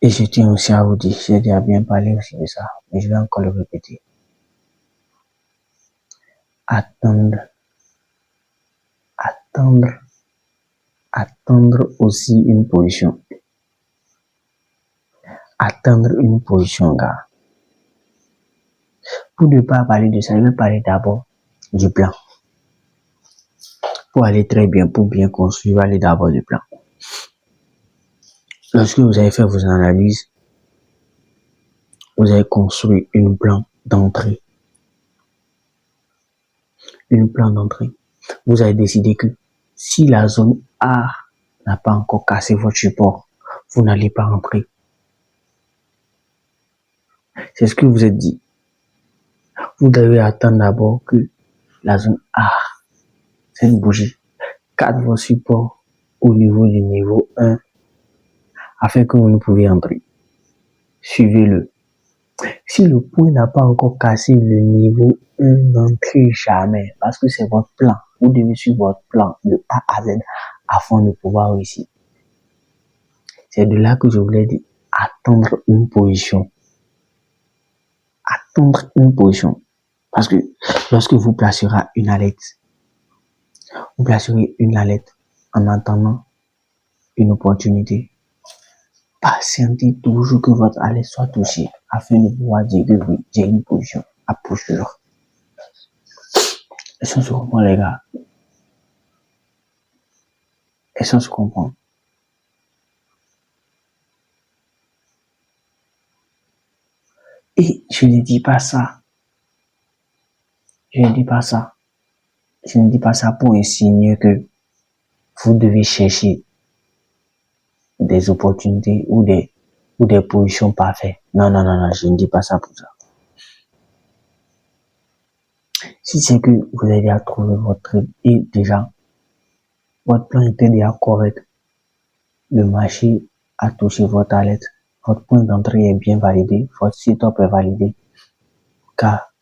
S1: Et je tiens aussi à vous dire, j'ai déjà bien parlé aussi de ça, mais je vais encore le répéter. Attendre aussi une position. Attendre une position, gars. Pour ne pas parler de ça, je vais parler d'abord du plan. Pour aller très bien, pour bien construire, allez d'abord du plan. Lorsque vous avez fait vos analyses, vous avez construit un plan d'entrée. Un plan d'entrée. Vous avez décidé que si la zone A n'a pas encore cassé votre support, vous n'allez pas rentrer. C'est ce que vous êtes dit. Vous devez attendre d'abord que la zone A, cette bougie, 4 vos supports au niveau du niveau 1 afin que vous ne pouvez entrer. Suivez-le. Si le point n'a pas encore cassé le niveau 1, n'entrez jamais parce que c'est votre plan. Vous devez suivre votre plan de A à Z afin de pouvoir réussir. C'est de là que je voulais dire attendre une position. Attendre une position. Parce que lorsque vous placerez une alerte, vous placerez une alerte en attendant une opportunité. Patientez toujours que votre alerte soit touchée afin de pouvoir dire que oui, j'ai une position à poursuivre. Est-ce qu'on se comprend, les gars? Est-ce qu'on se comprend? Et je ne dis pas ça. Je ne dis pas ça. Je ne dis pas ça pour insinuer que vous devez chercher des opportunités ou des positions parfaites. Non, non, non, non, je ne dis pas ça pour ça. Si c'est que vous avez déjà trouvé votre trade et déjà, votre plan était déjà correct, le marché a touché votre alerte, votre point d'entrée est bien validé, votre setup est validé, car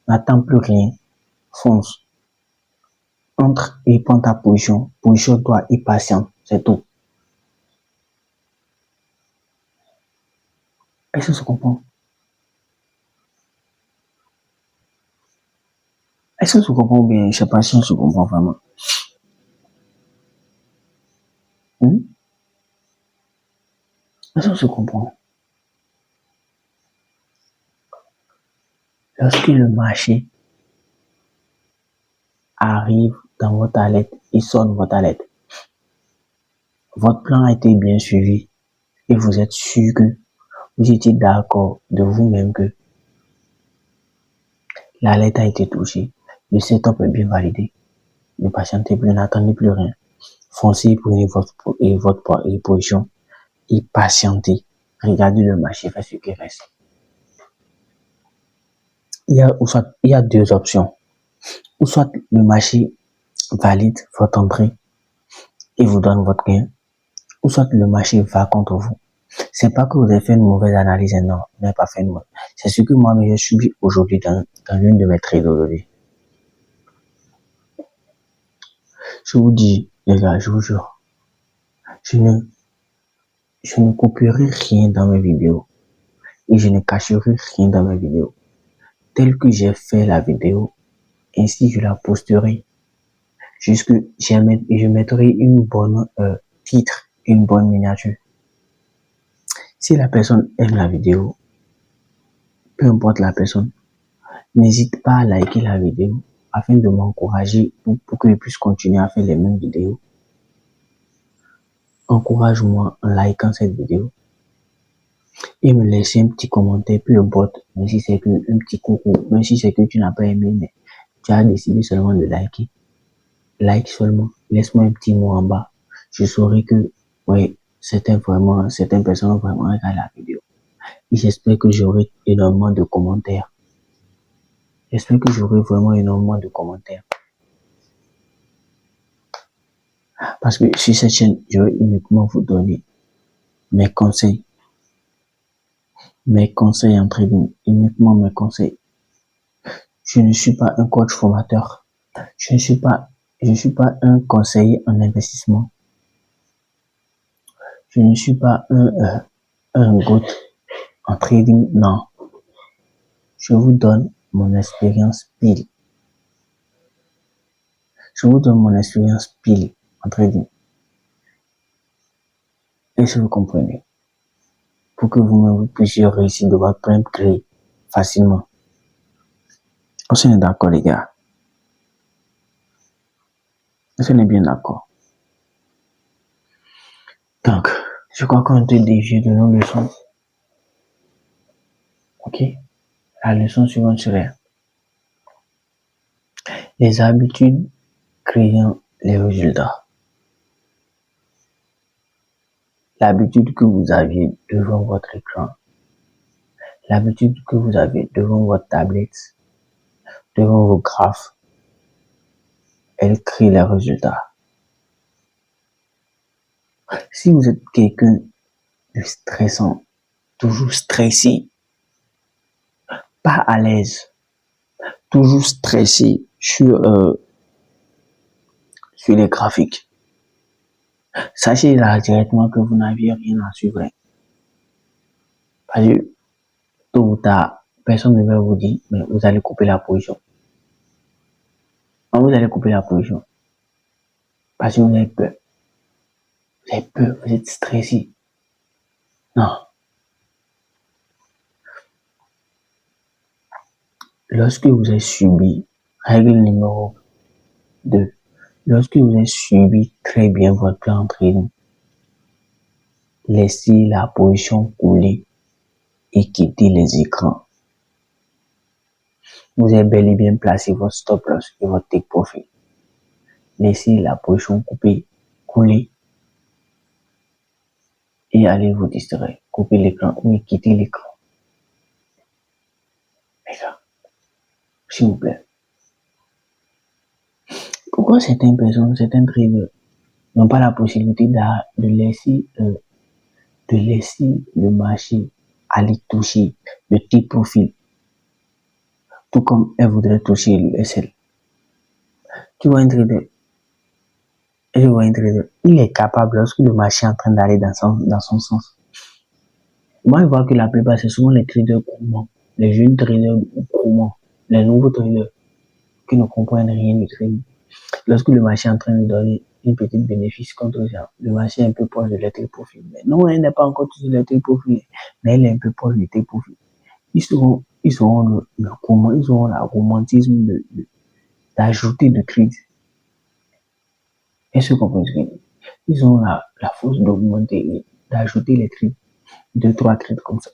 S1: n'attends plus rien, fonce, entre et prends ta position-toi et patiente, c'est tout. Est-ce que ça se comprend? Est-ce que ça se comprend bien? Je ne sais pas si on se comprend vraiment. Est-ce que ça se comprend? Lorsque le marché arrive dans votre alerte, il sonne votre alerte. Votre plan a été bien suivi et vous êtes sûr que vous étiez d'accord de vous-même que l'alerte a été touchée, le setup est bien validé. Ne patientez plus, n'attendez plus rien. Foncez, prenez votre position et patientez. Regardez le marché, faites ce qu'il reste. Il y a deux options. Ou soit le marché valide votre entrée et vous donne votre gain, ou soit le marché va contre vous. C'est pas que vous avez fait une mauvaise analyse, non, vous n'avez pas fait une mauvaise. C'est ce que moi, j'ai subi aujourd'hui dans l'une de mes trades aujourd'hui. Je vous dis, les gars, je vous jure, je ne copierai rien dans mes vidéos et je ne cacherai rien dans mes vidéos. Tel que j'ai fait la vidéo, ainsi je la posterai. Je mettrai une bonne titre, une bonne miniature. Si la personne aime la vidéo, peu importe la personne, n'hésite pas à liker la vidéo afin de m'encourager pour que je puisse continuer à faire les mêmes vidéos. Encourage-moi en likant cette vidéo et me laisser un petit commentaire, peu importe, même si c'est qu'un petit coucou, même si c'est que tu n'as pas aimé, mais tu as décidé seulement de liker. Like seulement, laisse-moi un petit mot en bas. Je saurai que, oui, certaines personnes ont vraiment regardé la vidéo. Et j'espère que j'aurai énormément de commentaires. J'espère que j'aurai vraiment énormément de commentaires. Parce que sur cette chaîne, je vais uniquement vous donner mes conseils. Mes conseils en trading, uniquement mes conseils. Je ne suis pas un coach formateur. Je ne suis pas un conseiller en investissement. Je ne suis pas un GOAT en trading, non. Je vous donne mon expérience pile. Je vous donne mon expérience pile en trading. Et si vous comprenez, pour que vous puissiez réussir de votre plein gré facilement. On est d'accord, les gars. On est bien d'accord. Donc, je crois qu'on te dévié de nos leçons. Ok? La leçon suivante serait les habitudes créant les résultats. L'habitude que vous aviez devant votre écran, l'habitude que vous avez devant votre tablette, devant vos graphes, elle crée les résultats. Si vous êtes quelqu'un de stressant, toujours stressé, pas à l'aise, toujours stressé sur les graphiques, sachez là directement que vous n'aviez rien à suivre. Parce que tôt ou tard, personne ne va vous dire, mais vous allez couper la position. Vous allez couper la position. Parce que vous avez peur. Vous avez peur, vous êtes stressé. Non. Lorsque vous avez subi, règle numéro 2, lorsque vous avez subi très bien votre plan d'entraînement, laissez la position couler et quittez les écrans. Vous avez bel et bien placé votre stop loss et votre take profit. Laissez la position couler et allez vous distraire. Coupez l'écran ou quittez l'écran. Les gars, s'il vous plaît. Pourquoi certaines personnes, certains traders n'ont pas la possibilité de laisser le marché aller toucher le take profit, tout comme elle voudrait toucher le SL. Tu vois un trader, il est capable lorsque le marché est en train d'aller dans son sens. Moi, je vois que la plupart, c'est souvent les traders gourmands, les jeunes traders gourmands, les nouveaux traders qui ne comprennent rien du trading. Lorsque le marché est en train de donner une petite bénéfice contre le marché est un peu proche de l'être profit. Mais non, elle n'est pas encore touché l'être profit, mais elle est un peu proche de l'être profit. Ils auront la romantisme d'ajouter de crédit. Est-ce que vous comprenez? Ils ont la force d'augmenter, d'ajouter les crédits, 2-3 crédits comme ça,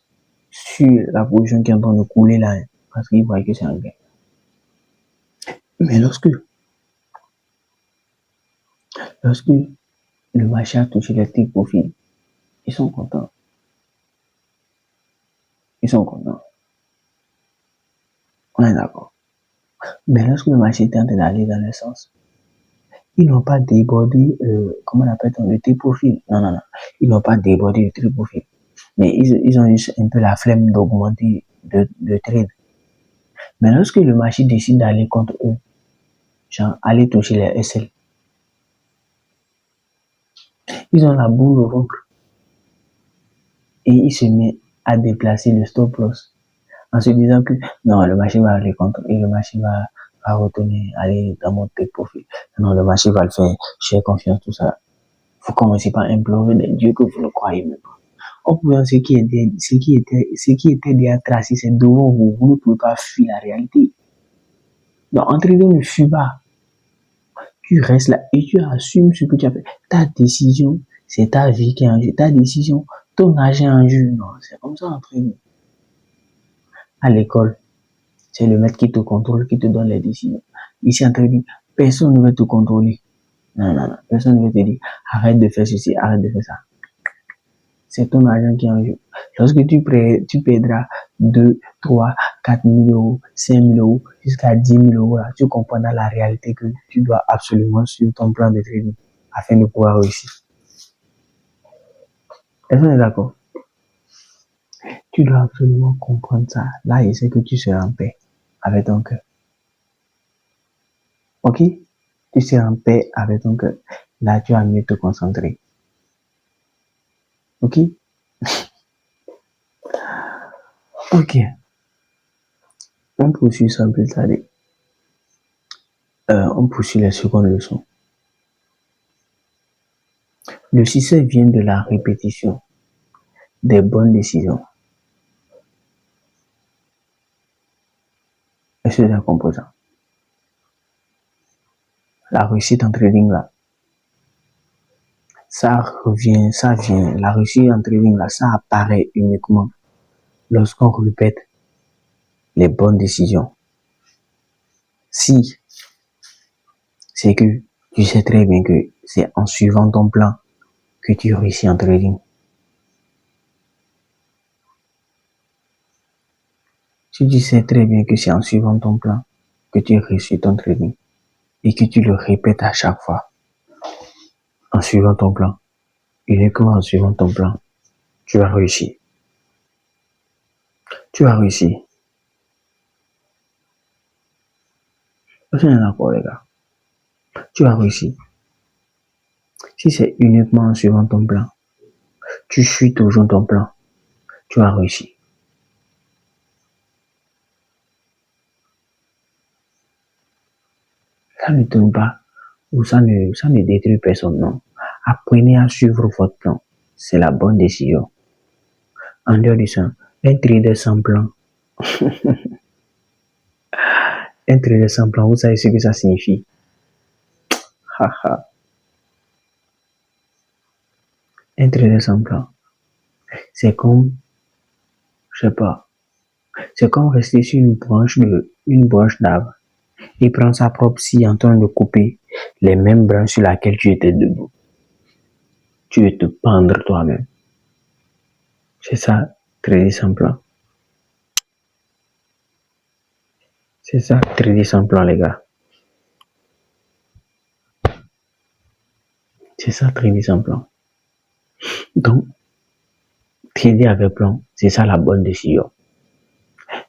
S1: sur la position qui est en train de couler là, parce qu'ils voient que c'est un gain. Mais lorsque le marché a touché les take profit, ils sont contents. Ils sont contents. On est d'accord. Mais lorsque le marché est en train d'aller dans le sens, ils n'ont pas débordé, comment on appelle ça, le take profit. Non. Ils n'ont pas débordé le take profit. Mais ils ont juste un peu la flemme d'augmenter de trade. Mais lorsque le marché décide d'aller contre eux, genre aller toucher les SL, ils ont la boule au ventre. Et ils se mettent à déplacer le stop loss en se disant que non, le marché va aller contre et le marché va retourner, aller dans mon take profit. Non, le marché va le faire, j'ai confiance, tout ça. Vous commencez par implorer des dieux que vous ne croyez même pas. En pouvant ce qui était déjà tracé, c'est devant vous, vous ne pouvez pas fuir la réalité. Donc, en train ne fuis pas. Tu restes là et tu assumes ce que tu as fait. Ta décision, c'est ta vie qui est en jeu. Ta décision, ton argent est en jeu. Non, c'est comme ça en train. À l'école, c'est le maître qui te contrôle, qui te donne les décisions. Ici, en train de dire, personne ne va te contrôler. Non. Personne ne va te dire, arrête de faire ceci, arrête de faire ça. C'est ton argent qui est en jeu. Lorsque tu perdras 2, 3, 4 000 euros, 5 000 euros, jusqu'à 10 000 euros, là, tu comprendras la réalité que tu dois absolument suivre ton plan de trading afin de pouvoir réussir. Est-ce qu'on est d'accord? Tu dois absolument comprendre ça. Là, je sais que tu seras en paix avec ton cœur. Ok? Tu seras en paix avec ton cœur. Là, tu vas mieux te concentrer. Ok? Ok. On poursuit sans plus tarder. On poursuit la seconde leçon. Le succès vient de la répétition des bonnes décisions. Est-ce que c'est un composant? La réussite en trading là, la réussite en trading là, ça apparaît uniquement lorsqu'on répète les bonnes décisions. Si c'est que tu sais très bien que c'est en suivant ton plan que tu réussis en trading. Si tu sais très bien que c'est en suivant ton plan que tu réussis ton trading, et que tu le répètes à chaque fois en suivant ton plan, uniquement en suivant ton plan, tu vas réussir. Tu vas réussir. Vous êtes d'accord, les gars? Tu vas réussir. Si c'est uniquement en suivant ton plan, tu suis toujours ton plan, tu vas réussir. Ça ne tourne pas ou ça ne détruit personne, non. Apprenez à suivre votre plan. C'est la bonne décision. En dehors de ça, un trader sans plan, un trader sans plan, vous savez ce que ça signifie? Haha. Un trader sans plan, c'est comme, je sais pas, c'est comme rester sur une branche d'arbre et prendre sa propre scie en train de couper les mêmes branches sur lesquelles tu étais debout. Tu veux te pendre toi-même. C'est ça, trader sans plan. C'est ça, trader sans plan, les gars. C'est ça, trader sans plan. Donc, trader avec plan, c'est ça la bonne décision.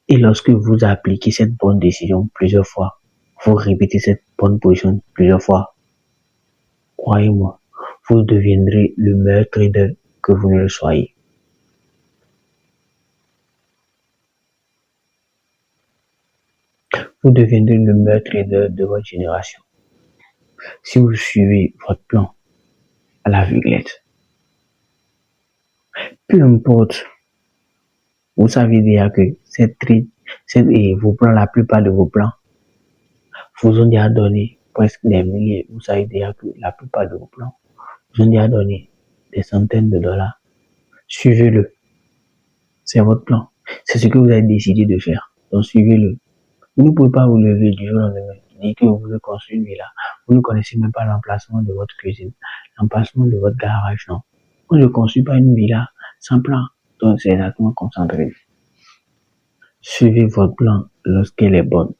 S1: Et lorsque vous appliquez cette bonne décision plusieurs fois, vous répétez cette bonne position plusieurs fois, croyez-moi, vous deviendrez le meilleur trader que vous ne le soyez. Vous deviendrez le meilleur trader de votre génération. Si vous suivez votre plan à la viglette, peu importe, vous savez déjà que vos plans, la plupart de vos plans, vous ont déjà donné presque des milliers. Vous savez déjà que la plupart de vos plans vous ont déjà donné des centaines de dollars. Suivez-le. C'est votre plan. C'est ce que vous avez décidé de faire. Donc suivez-le. Vous ne pouvez pas vous lever du jour au lendemain et dire que vous voulez construire une villa. Vous ne connaissez même pas l'emplacement de votre cuisine, l'emplacement de votre garage, non. On ne construit pas une villa sans plan. Donc c'est exactement concentré. Suivez votre plan lorsqu'elle est bonne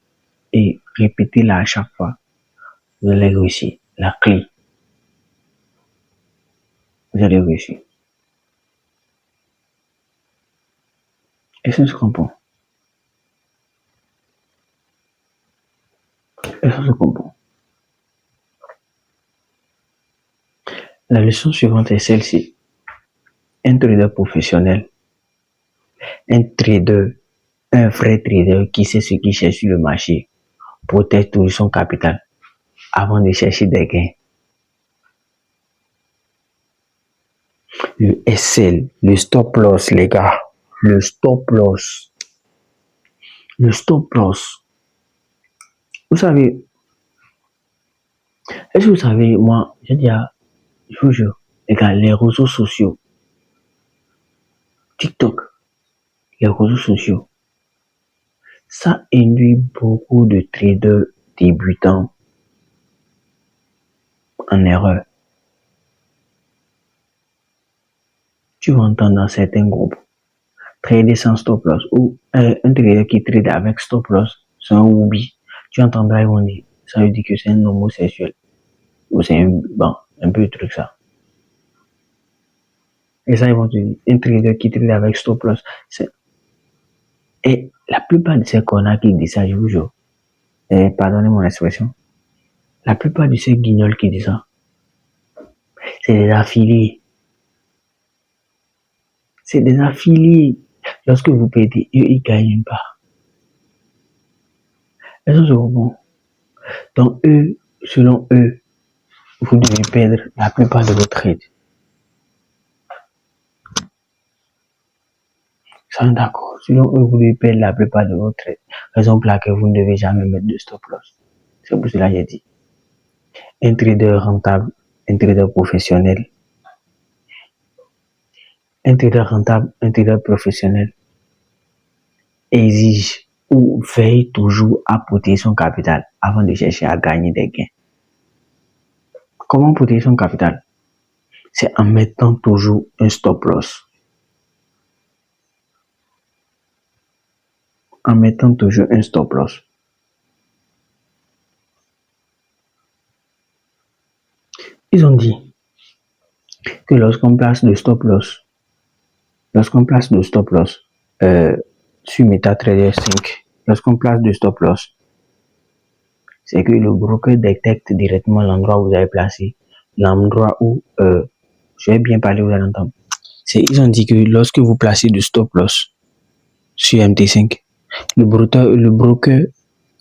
S1: et répétez-la à chaque fois. Vous allez réussir. La clé. Vous allez réussir. Est-ce que je comprends? Est-ce que je comprends? La leçon suivante est celle-ci. Un trader professionnel, un trader, un vrai trader qui sait ce qu'il cherche sur le marché, protège toujours son capital avant de chercher des gains. Le SL, le stop loss, les gars, le stop loss, le stop loss. Vous savez, est-ce que vous savez, moi, je vous jure, les gars, les réseaux sociaux, TikTok, les réseaux sociaux, ça induit beaucoup de traders débutants en erreur. Tu vas entendre dans certains groupes, trader sans stop loss ou un trader qui trade avec stop loss, c'est un hobby. Tu entendras, ils vont dire, ça veut dire que c'est un homosexuel. Ou c'est un peu de truc ça. Et ça, ils vont te dire, un trader qui trade avec stop loss. Et la plupart de ces connards qui disent ça, je vous jure, et pardonnez mon expression, la plupart de ces guignols qui disent ça, c'est des affiliés. C'est des affiliés. Lorsque vous payez, eux, ils gagnent une part. Est-ce que c'est bon? Donc, eux, selon eux, vous devez perdre la plupart de vos trades. Sont d'accord. Selon eux, vous devez perdre la plupart de vos trades. Raison pour laquelle vous ne devez jamais mettre de stop loss. C'est pour cela que j'ai dit. Un trader rentable, un trader professionnel, un trader rentable, un trader professionnel exige ou veille toujours à protéger son capital avant de chercher à gagner des gains. Comment protéger son capital? C'est en mettant toujours un stop loss. En mettant toujours un stop loss. ont dit que lorsqu'on place le stop loss, sur MetaTrader 5, lorsqu'on place le stop loss, c'est que le broker détecte directement l'endroit où vous avez placé, l'endroit où, je vais bien parler, vous allez entendre. Ils ont dit que lorsque vous placez le stop loss sur MT5, le broker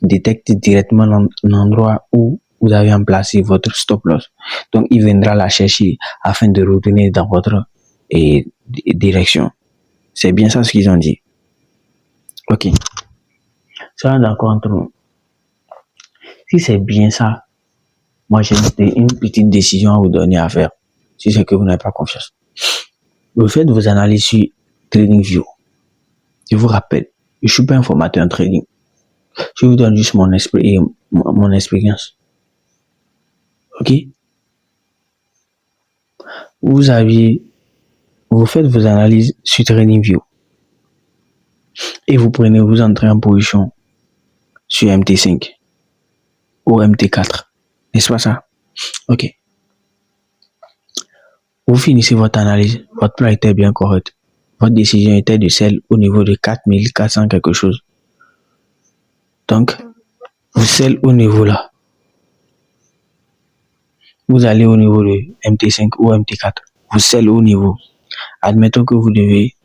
S1: détecte directement l'endroit où vous avez emplacé votre stop loss. Donc, il viendra la chercher afin de retourner dans votre direction. C'est bien ça ce qu'ils ont dit. Ok. Soyons d'accord entre nous. Si c'est bien ça, moi j'ai une petite décision à vous donner à faire. Si c'est que vous n'avez pas confiance. Vous faites vos analyses sur TradingView. Je vous rappelle, je ne suis pas un formateur en trading. Je vous donne juste mon expérience. Ok? Vous faites vos analyses sur TradingView. Et vous entrez en position sur MT5 ou MT4. N'est-ce pas ça? Ok. Vous finissez votre analyse. Votre plan était bien correct. Votre décision était de sell au niveau de 4400 quelque chose. Donc, vous sell au niveau là. Vous allez au niveau de MT5 ou MT4. Vous sell au niveau. Admettons que vous devez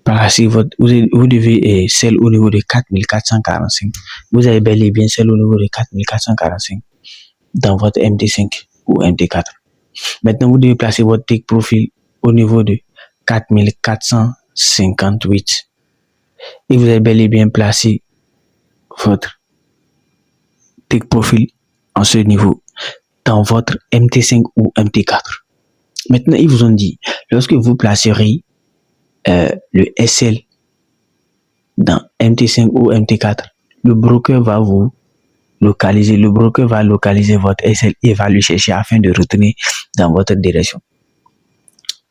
S1: placer vous devez sell au niveau de 4445. Vous avez bel et bien sell au niveau de 4445 dans votre MT5 ou MT4. Maintenant, vous devez placer votre take profit au niveau de 4458. Et vous avez bel et bien placé votre take profit en ce niveau dans votre MT5 ou MT4. Maintenant, ils vous ont dit, lorsque vous placerez le SL dans MT5 ou MT4, le broker va localiser votre SL et va le chercher afin de retourner dans votre direction.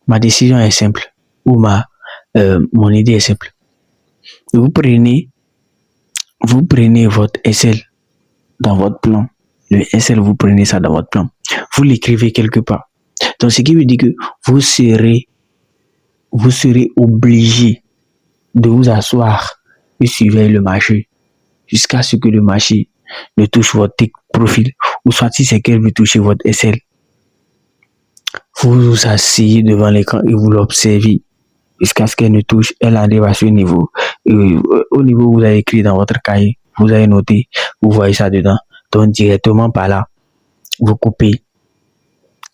S1: Ma décision est simple, ou mon idée est simple. Vous prenez votre SL dans votre plan. Le SL, vous prenez ça dans votre plan. Vous l'écrivez quelque part. Donc, ce qui veut dire que vous serez obligé de vous asseoir et suivre le marché jusqu'à ce que le marché ne touche votre profil, ou soit si c'est qu'elle veut toucher votre SL. Vous vous asseyez devant l'écran et vous l'observez jusqu'à ce qu'elle ne touche, elle arrive à ce niveau. Et au niveau où vous avez écrit dans votre cahier, vous avez noté, vous voyez ça dedans. Donc directement par là, vous coupez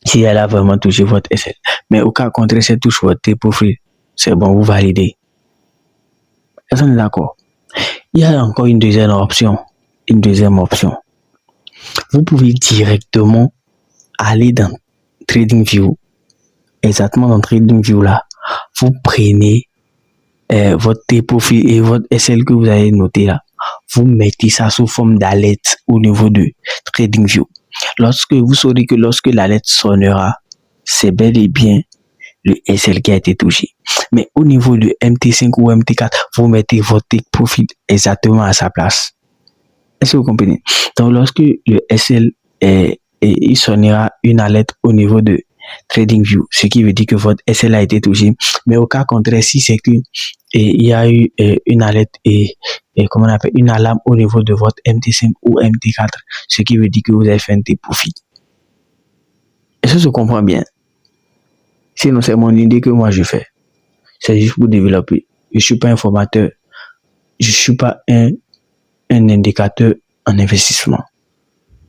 S1: si elle a vraiment touché votre SL. Mais au cas contraire, si elle touche votre profil, c'est bon, vous validez. Est-ce qu'on est d'accord? Il y a encore une deuxième option. Vous pouvez directement aller dans TradingView. Exactement dans TradingView là, vous prenez votre profil et votre SL que vous avez noté là. Vous mettez ça sous forme d'alerte au niveau de TradingView. Vous saurez que lorsque l'alerte sonnera, c'est bel et bien le SL qui a été touché. Mais au niveau de MT5 ou MT4, vous mettez votre profil exactement à sa place. Est-ce que vous comprenez? Donc, lorsque le SL il sonnera une alerte au niveau de TradingView, ce qui veut dire que votre SL a été touché. Mais au cas contraire, si c'est que il y a eu une alerte une alarme au niveau de votre MT5 ou MT4, ce qui veut dire que vous avez fait un profit. Est-ce que je comprends bien? Sinon, c'est mon idée que moi je fais. C'est juste pour développer. Je ne suis pas un formateur. Je ne suis pas un indicateur en investissement.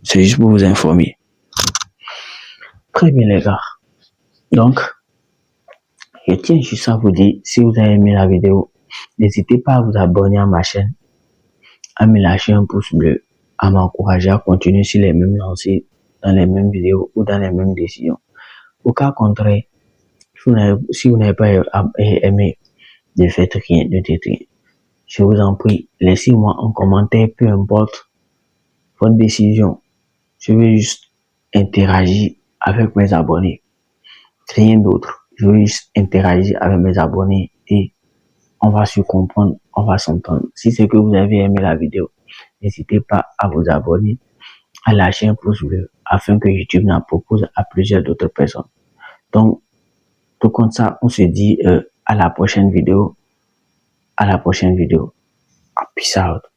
S1: C'est juste pour vous informer. Très bien les gars. Donc, je tiens juste à vous dire, si vous avez aimé la vidéo, n'hésitez pas à vous abonner à ma chaîne, à me lâcher un pouce bleu, à m'encourager à continuer sur les mêmes lancées, dans les mêmes vidéos ou dans les mêmes décisions. Au cas contraire, si vous n'avez pas aimé, ne faites rien, ne dites rien. Je vous en prie, laissez-moi un commentaire, peu importe votre décision. Je veux juste interagir avec mes abonnés. Rien d'autre. Je veux juste interagir avec mes abonnés et on va se comprendre, on va s'entendre. Si c'est que vous avez aimé la vidéo, n'hésitez pas à vous abonner à lâcher un pouce bleu afin que YouTube n'en propose à plusieurs d'autres personnes. Donc, tout comme ça, on se dit à la prochaine vidéo. À la prochaine vidéo. Peace out.